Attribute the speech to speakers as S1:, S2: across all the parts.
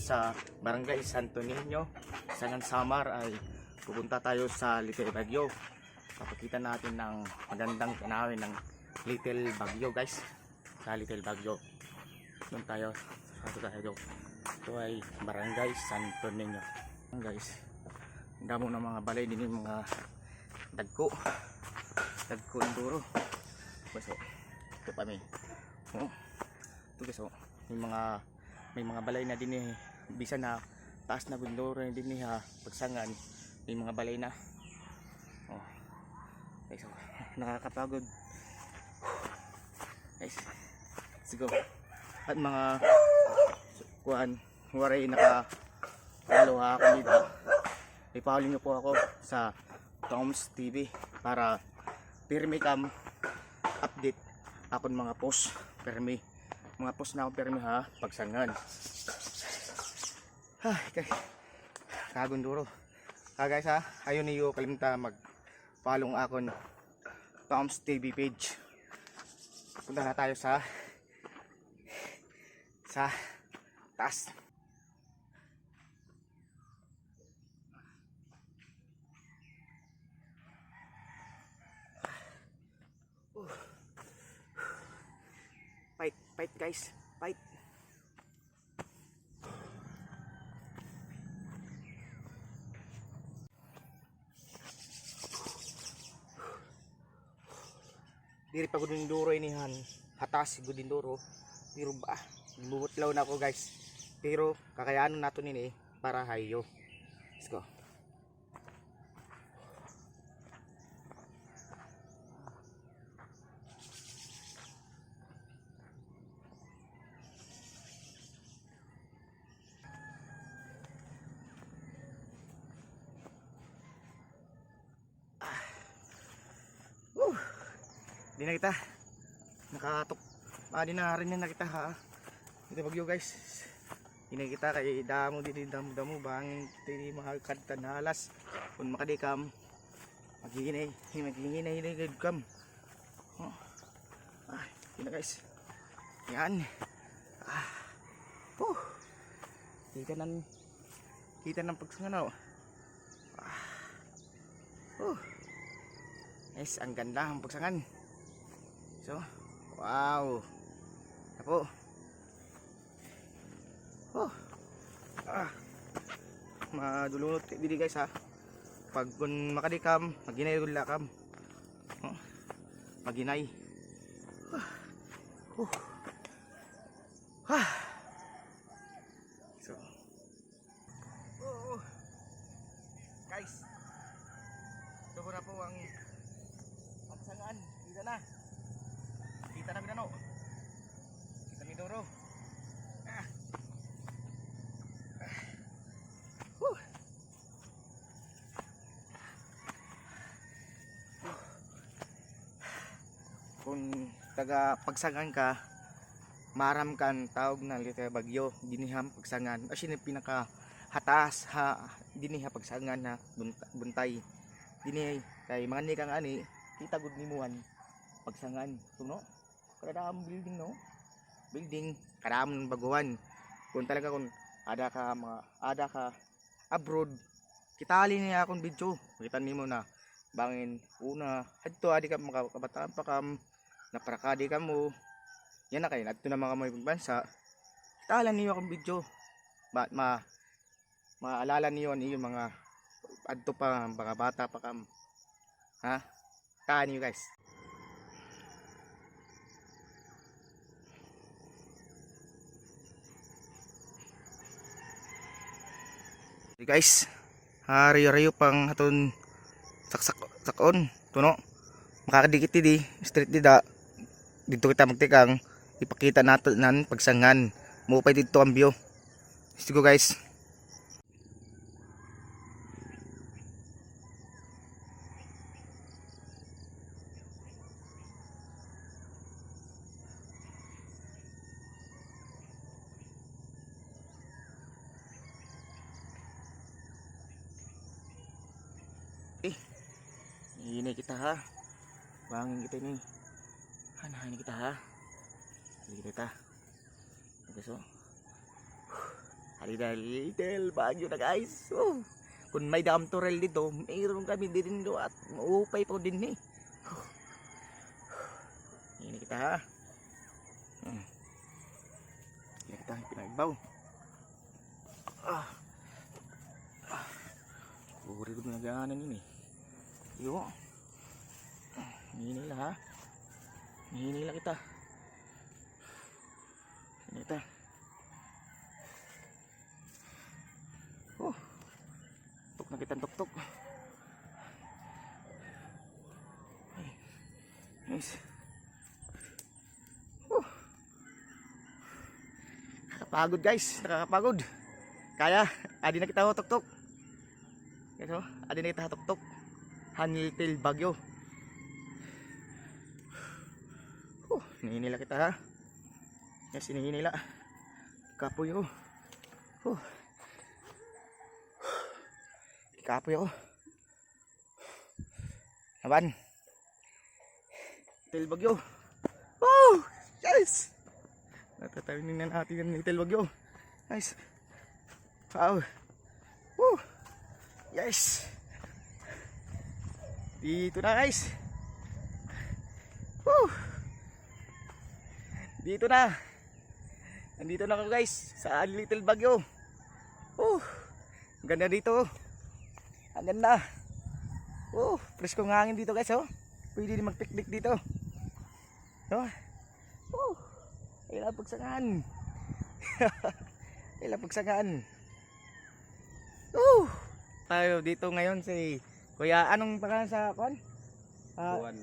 S1: sa Barangay Santo Niño, Sangan Samar ay pupunta tayo sa Little Baguio. Papakita natin ng magandang tanawin ng Little Baguio guys. Sa Little Baguio. Doon tayo. Ito ay Barangay Santo Niño. Guys, damo ng mga balay din yung mga dagko ng duro. Baso. Ito pa may. Oh. Ito guys, oh. May mga balay na din eh. Bisa na taas na bundoro na din ha. Pagsangan, may mga balay na. Oh. Guys, oh. Nakakapagod. Guys, let's go. At mga kuan, waray nakapalo ako dito. I-follow nyo po ako sa Tom's TV para pirmi kam update akon mga post pirmi. Mga post na ako pirmi ha, pagsangan. Ay, kagunduro. Guys ha, ayun niyo kalimta mag-follow akon Tom's TV page. Punta na tayo sa taas. Fight guys, fight. Diri pa gudin duro inihan, hatas gudin duro. Pero ba, bubutlaw na ako guys. Pero kakayanan nato nini para hayo. Let's go. Di na kita nakatok, di na rin na kita ha. Ito Bagyo guys, di na kita kay damo damo bangin tini mga kadtan halas kun makadikam maghinay gid kam. Oh. Di na guys, yan. Kita ng pagsanganaw. Guys, ang ganda ang pagsangan. So, wow. Ako. Madulunot dili guys ha. Pag kun makadikam, maginay gud lakam. Maginay. So. Guys. Ito na po ang pagsangan. Kita na. Kita na binano. Kita ni Doro. Kung taga pagsangan ka, maram kan tawag na Little Baguio, diniham pagsangan. As in pinaka hatas ha, diniha pagsangan na buntay. Dinihay kay mga nikang ani, kita gud nimuhan pagsangan. Tuno? Kada building no? Building kadam baguhan. Kung talaga kung ada ka abroad, kitali niya akong video. Makita nimo na bangin una adto adi ka makabataan pa kam naparakadi ka mo. Yan na kay adto na mga may bansa. Kitalan niyo akong video. Maalala niyo yung mga adto pa mga bata pa kam. Ha? Taan niyo guys. Hey guys, hari-hariyo pang haton sakon tuno makakadikit di street dida dito kita magtikang ipakita nato nan pagsangan mo pa dito ang view. Let's go guys. Ini kita ha. Bangin kita ini. Hanahan kita ha. Sige kita. Okay so. Halina Little Baguio na guys. Kung may dam turel dito, mayroon kami din dito at maupay po din eh. Ini kita ha. Ini kita pinagbaw. Uri ko na gaanan yun eh. Yo. Hinila ha. Hinila kita. Ini kita. Tuk na kitang tuk-tuk. Nice. Nakakapagod guys, nakakapagod. Kaya, adi na kita tuk-tuk. Ito, adi na kita tuk-tuk. Little Baguio. Nihinila kita ha. Yes, nihinila. Kapoy ako. Kapoy ako. Naban. Little Baguio. Yes! Natatawinin na natin yung Little Baguio. Nice. Wow. Yes. Dito na guys. Dito na. Nandito na ako guys sa Little Baguio. Ganda dito. Ang ganda. Presko ng hangin dito guys Pwede din mag-picnic dito. Ilang pagsangan. Ilang pagsangan. Tayo dito ngayon si Kuya, anong pangalan sa kon?
S2: Juan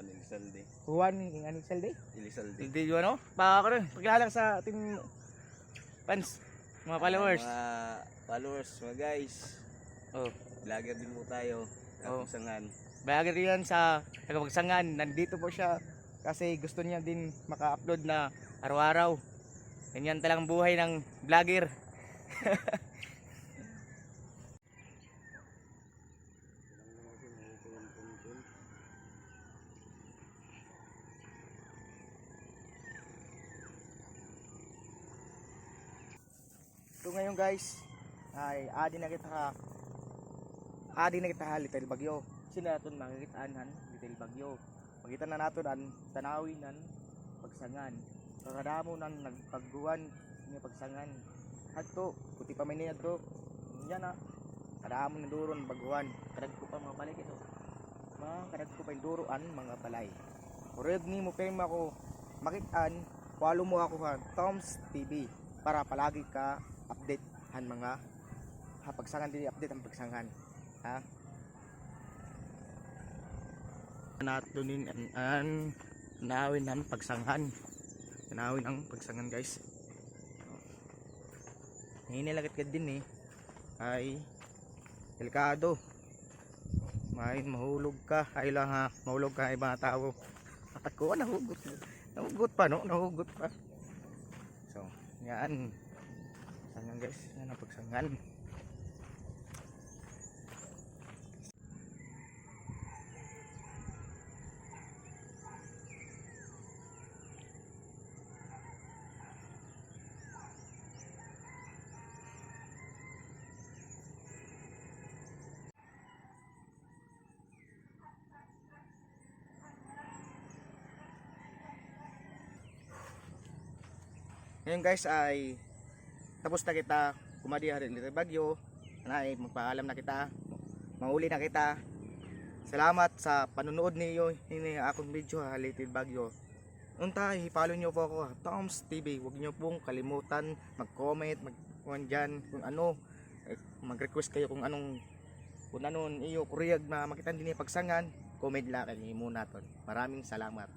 S2: Elizalde.
S1: Juan Elizalde?
S2: Elizalde.
S1: Hindi yun ano? Baka ko rin, paglalak sa ating fans, mga followers.
S2: Mga followers, mga guys. Vlogger din po tayo. Kapagsangan.
S1: Vlogger yan sa Kapagsangan. Nandito po siya kasi gusto niya din maka-upload na araw-araw. Ganyan talagang buhay ng vlogger. So ngayon guys, ay adi na kita Little Baguio. Sino natin makikitaan Little Baguio. Makita na natin ang tanawin ng pagsangan. Karadamo nang nagpagguan ng pagsangan. Hadto, kuti pa may to. Yan kadamo ng duron baguan. Kadag ko pa mga balay ito. Kadag ko pa yung duroan mga balay. Ureg ni mo pema ko makitaan, follow mo ako Tom's TV para palagi ka update mga pagsangan din update ang pagsangan natunin ang nawin ng pagsangan guys. Hinilagit ka din ay delikado may mahulog ka mahulog ka ibang tao ako nahugot pa so yan pagsangan guys, yan ang pagsangan. Ngayon guys ay tapos na kita kumadi rin Little Baguio. Magpaalam na kita. Mahuli na kita. Salamat sa panunood niyo ini akong video Little Baguio. Unta i-follow niyo po ako Tom's TV. Huwag niyo pong kalimutan mag-comment, mag-diyan kung ano mag-request kayo kung anong iyo kuriyag na makita din pagsangan. Comment lang kayo muna ton. Maraming salamat.